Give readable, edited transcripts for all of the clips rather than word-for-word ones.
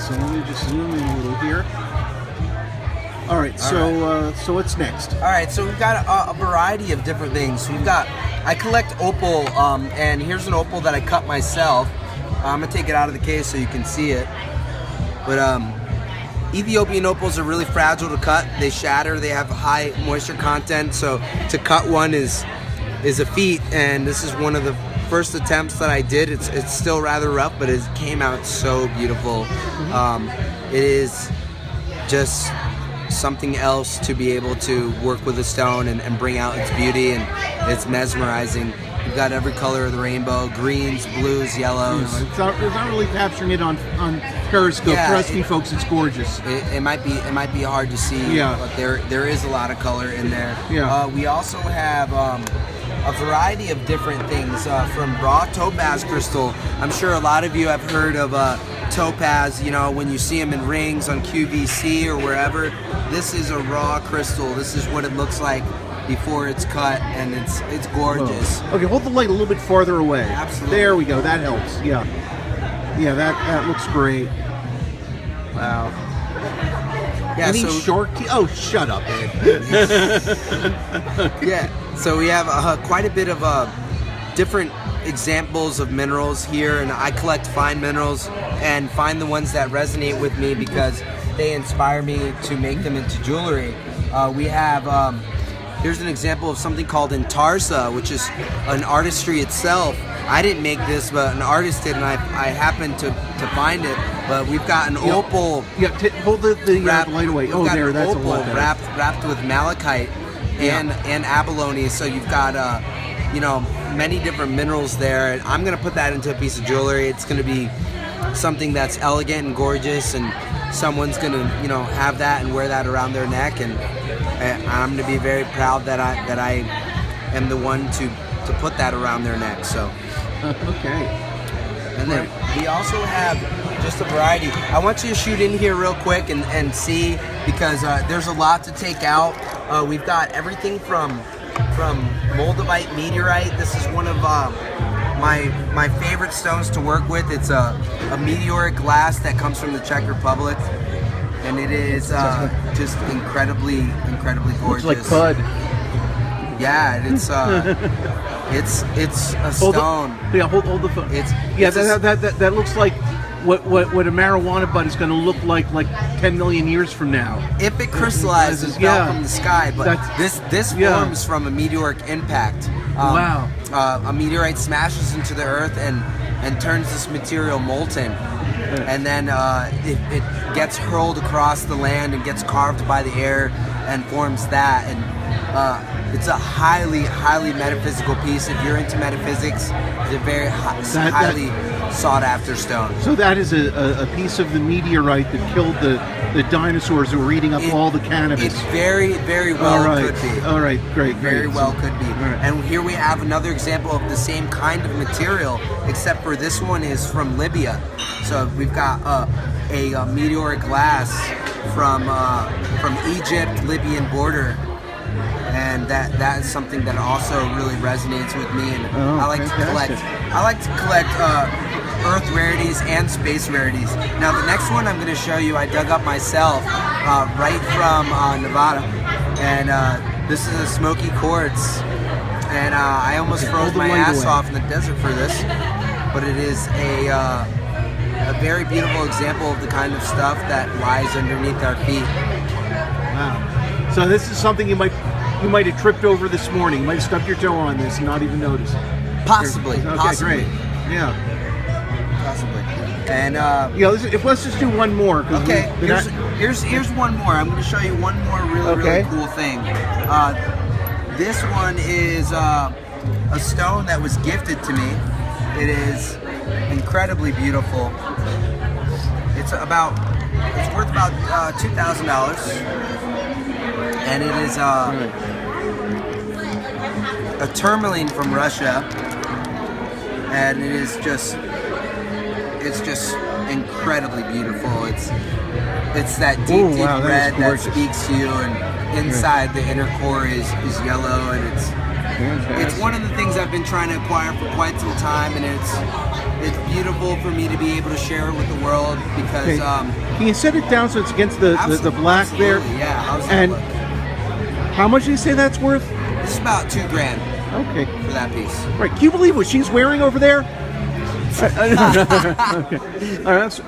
So let me just zoom in a little here. All right, so what's next? All right, so we've got a variety of different things. I collect opal, and here's an opal that I cut myself. I'm gonna take it out of the case so you can see it. But Ethiopian opals are really fragile to cut. They shatter. They have high moisture content. So to cut one is a feat. And this is one of the first attempts that I did. It's still rather rough, but it came out so beautiful. It is just something else to be able to work with a stone and bring out its beauty, and it's mesmerizing. You've got every color of the rainbow: greens, blues, yellows. It's not really capturing it on Periscope. Yeah, Trust me, folks, it's gorgeous. It might be hard to see, but there is a lot of color in there. We also have a variety of different things, from raw topaz crystal. I'm sure a lot of you have heard of topaz, you know, when you see them in rings on QVC or wherever. This is a raw crystal. This is what it looks like before it's cut, and it's gorgeous. Whoa. Okay, hold the light a little bit farther away. Absolutely. There we go. That helps. Yeah, that looks great. Wow. Yeah. Any so short key? Oh, shut up, Ed. yeah. So we have quite a bit of different examples of minerals here, and I collect fine minerals and find the ones that resonate with me because they inspire me to make them into jewelry. We have here's an example of something called intarsia, which is an artistry itself. I didn't make this, but an artist did, and I happened to find it. But we've got an opal. Yeah, hold the light away. Oh, there, that's a lot better. Wrapped with malachite and abalone. So you've got you know, many different minerals there. And I'm gonna put that into a piece of jewelry. It's gonna be something that's elegant and gorgeous, and someone's gonna, you know, have that and wear that around their neck, and I'm gonna be very proud that I am the one to put that around their neck. So okay. And then we also have just a variety. I want you to shoot in here real quick and see, because there's a lot to take out. We've got everything from moldavite meteorite. This is one of my favorite stones to work with. It's a meteoric glass that comes from the Czech Republic, and it is just incredibly gorgeous. Looks like Bud. Yeah, it's a stone. Hold the phone. That looks like what a marijuana bud is going to look like 10 million years from now. If it crystallizes, fell from the sky, but this forms from a meteoric impact. Wow. A meteorite smashes into the earth and turns this material molten. And then it gets hurled across the land and gets carved by the air and forms that. And it's a highly metaphysical piece. If you're into metaphysics, it's a very highly sought after stone. So that is a piece of the meteorite that killed the dinosaurs that were eating up all the cannabis. It very well could be. All right, great. Very well could be. Right. And here we have another example of the same kind of material, except for this one is from Libya. So we've got a meteoric glass from Egypt, Libyan border. And that is something that also really resonates with me, and I like to collect earth rarities and space rarities. Now the next one I'm going to show you, I dug up myself right from Nevada, and this is a smoky quartz, and I almost froze my ass off in the desert for this, but it is a very beautiful example of the kind of stuff that lies underneath our feet. Wow. So this is something you might have tripped over this morning. You might have stubbed your toe on this and not even noticed. Possibly. Okay, possibly. Great. Yeah. Possibly. And let's just do one more. Okay. Here's one more. I'm going to show you one more really cool thing. This one is a stone that was gifted to me. It is incredibly beautiful. It's worth about $2,000. And it is a tourmaline from Russia, and it's just incredibly beautiful. It's that deep red that speaks to you, and inside the inner core is yellow, and it's one of the things I've been trying to acquire for quite some time, and it's beautiful for me to be able to share it with the world because. Can you set it down so it's against the black there? Yeah. How's that And look? how much do you say that's worth? It's about $2,000 Okay. for that piece. Right. Can you believe what she's wearing over there? Okay. All right. So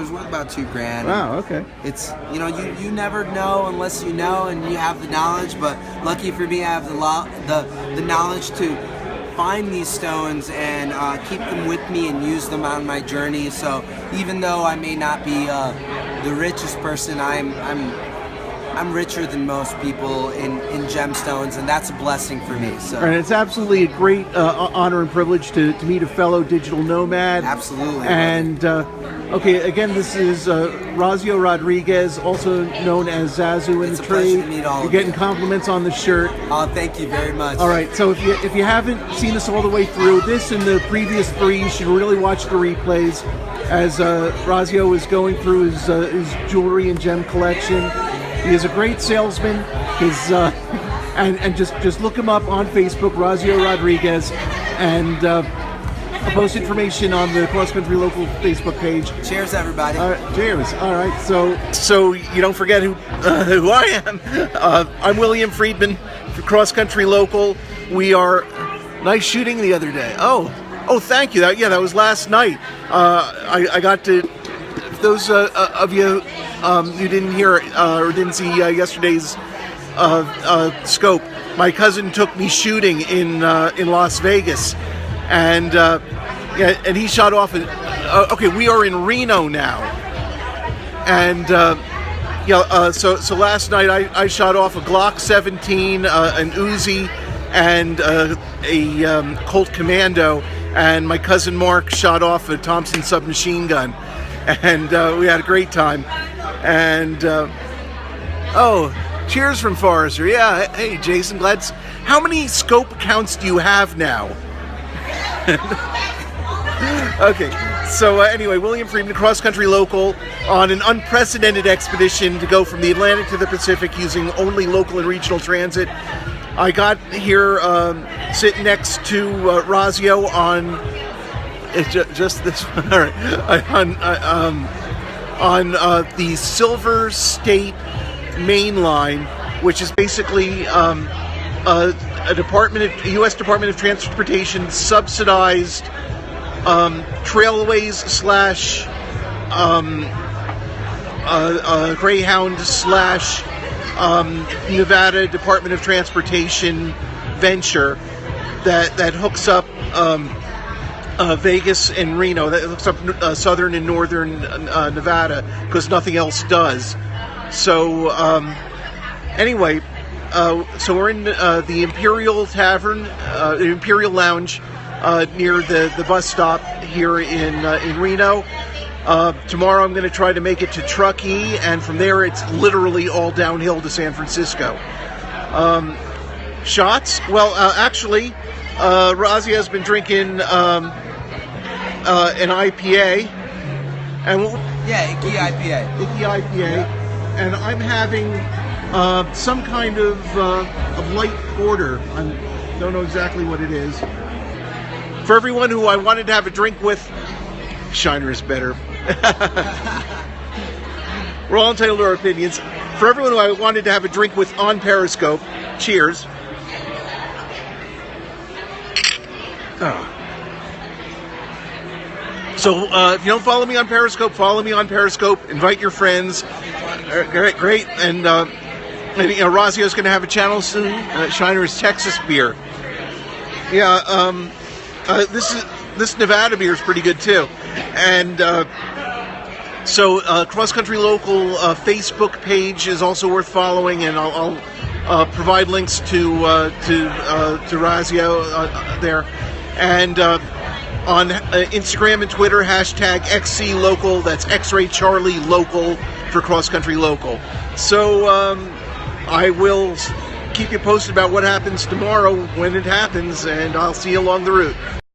it's worth about $2,000. Wow. Okay. It's you never know unless you know and you have the knowledge. But lucky for me, I have the knowledge to find these stones and keep them with me and use them on my journey. So even though I may not be the richest person, I'm richer than most people in gemstones, and that's a blessing for me. So. And it's absolutely a great honor and privilege to meet a fellow digital nomad. Absolutely. And okay, again, this is Razio Rodriguez, also known as Zazu in It's the a pleasure trade. to meet all You're of getting you. compliments on the shirt. Oh, thank you very much. All right, so if you haven't seen this all the way through, this and the previous 3, you should really watch the replays as Razio is going through his jewelry and gem collection. He is a great salesman. And just look him up on Facebook, Razio Rodriguez, and I'll post information on the Cross Country Local Facebook page. Cheers, everybody. Cheers. All right. So you don't forget who I am. I'm William Friedman for Cross Country Local. We are nice shooting the other day. Oh, thank you. That was last night. I got to. Those of you who didn't hear or didn't see yesterday's scope, my cousin took me shooting in Las Vegas, and and he shot off. Okay, we are in Reno now, and so last night I shot off a Glock 17, an Uzi, and a Colt Commando, and my cousin Mark shot off a Thompson submachine gun. And we had a great time. And cheers from Forrester. Yeah, hey Jason, how many scope counts do you have now? Okay, so anyway, William Friedman, Cross Country Local, on an unprecedented expedition to go from the Atlantic to the Pacific using only local and regional transit. I got here sitting next to Razio on. It's just this one. All right. On the Silver State Main Line, which is basically a U.S. Department of Transportation subsidized trailways / Greyhound / Nevada Department of Transportation venture that hooks up. Vegas and Reno. That looks up southern and northern Nevada because nothing else does. So anyway, so we're in the Imperial Tavern, Imperial Lounge near the bus stop here in Reno. Tomorrow I'm going to try to make it to Truckee, and from there it's literally all downhill to San Francisco. Shots? Well, actually, Razio has been drinking an IPA, and Icky IPA, and I'm having some kind of light porter. I don't know exactly what it is. For everyone who I wanted to have a drink with, Shiner is better. We're all entitled to our opinions. For everyone who I wanted to have a drink with on Periscope, cheers. So if you don't follow me on Periscope, follow me on Periscope. Invite your friends. Great. And Razio's going to have a channel soon. Shiner's Texas beer. Yeah. This Nevada beer is pretty good too. And so Cross Country Local Facebook page is also worth following, and I'll provide links to Razio there. And on Instagram and Twitter, hashtag XCLocal, that's X-Ray Charlie Local for Cross Country Local. So I will keep you posted about what happens tomorrow when it happens, and I'll see you along the route.